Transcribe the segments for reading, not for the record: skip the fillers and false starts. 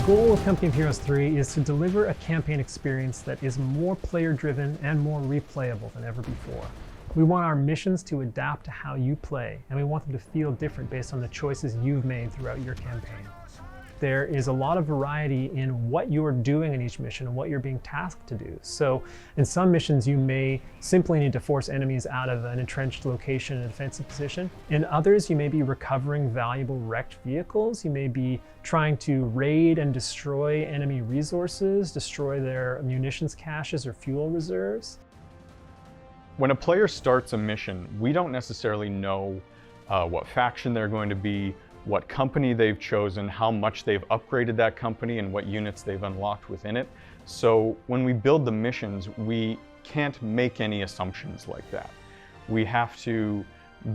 goal with Company of Heroes 3 is to deliver a campaign experience that is more player-driven and more replayable than ever before. We want our missions to adapt to how you play, and we want them to feel different based on the choices you've made throughout your campaign. There is a lot of variety in what you're doing in each mission and what you're being tasked to do. So in some missions, you may simply need to force enemies out of an entrenched location in a defensive position. In others, you may be recovering valuable wrecked vehicles. You may be trying to raid and destroy enemy resources, destroy their munitions caches or fuel reserves. When a player starts a mission, we don't necessarily know what faction they're going to be, what company they've chosen, how much they've upgraded that company, and what units they've unlocked within it. So when we build the missions, we can't make any assumptions like that. We have to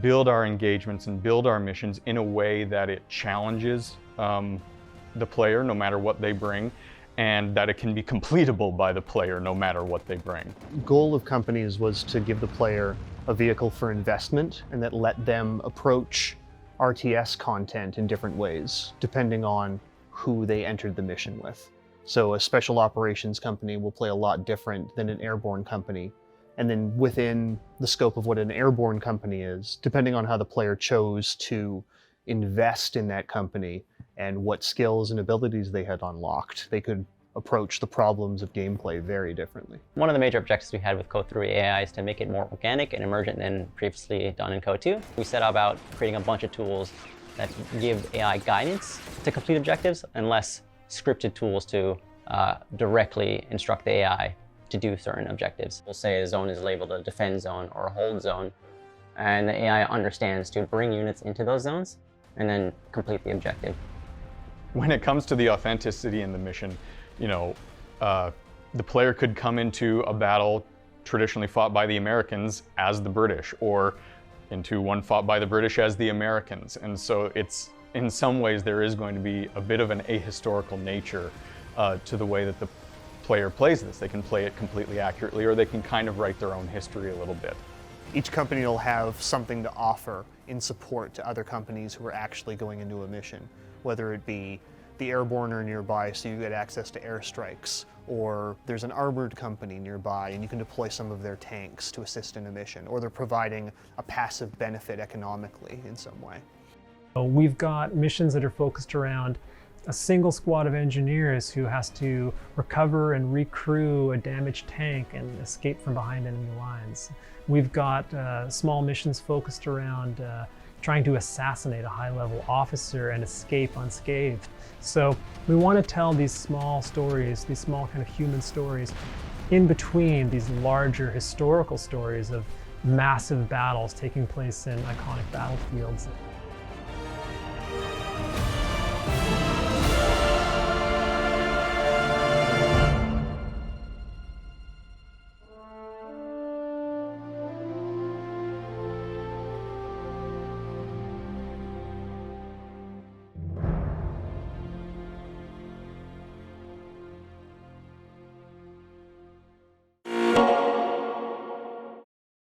build our engagements and build our missions in a way that it challenges the player no matter what they bring, and that it can be completable by the player no matter what they bring. The goal of companies was to give the player a vehicle for investment and that let them approach RTS content in different ways, depending on who they entered the mission with. So a special operations company will play a lot different than an airborne company. And then within the scope of what an airborne company is, depending on how the player chose to invest in that company and what skills and abilities they had unlocked, they could approach the problems of gameplay very differently. One of the major objectives we had with Code 3 AI is to make it more organic and emergent than previously done in Code 2. We set about creating a bunch of tools that give AI guidance to complete objectives and less scripted tools to directly instruct the AI to do certain objectives. We'll say a zone is labeled a defend zone or a hold zone, and the AI understands to bring units into those zones and then complete the objective. When it comes to the authenticity in the mission, the player could come into a battle traditionally fought by the Americans as the British, or into one fought by the British as the Americans. And so it's, in some ways, there is going to be a bit of an ahistorical nature to the way that the player plays this. They can play it completely accurately, or they can kind of write their own history a little bit. Each company will have something to offer in support to other companies who are actually going into a mission, whether it be the airborne are nearby so you get access to airstrikes, or there's an armored company nearby and you can deploy some of their tanks to assist in a mission, or they're providing a passive benefit economically in some way. We've got missions that are focused around a single squad of engineers who has to recover and recrew a damaged tank and escape from behind enemy lines. We've got small missions focused around trying to assassinate a high-level officer and escape unscathed. So we want to tell these small stories, these small kind of human stories, in between these larger historical stories of massive battles taking place in iconic battlefields.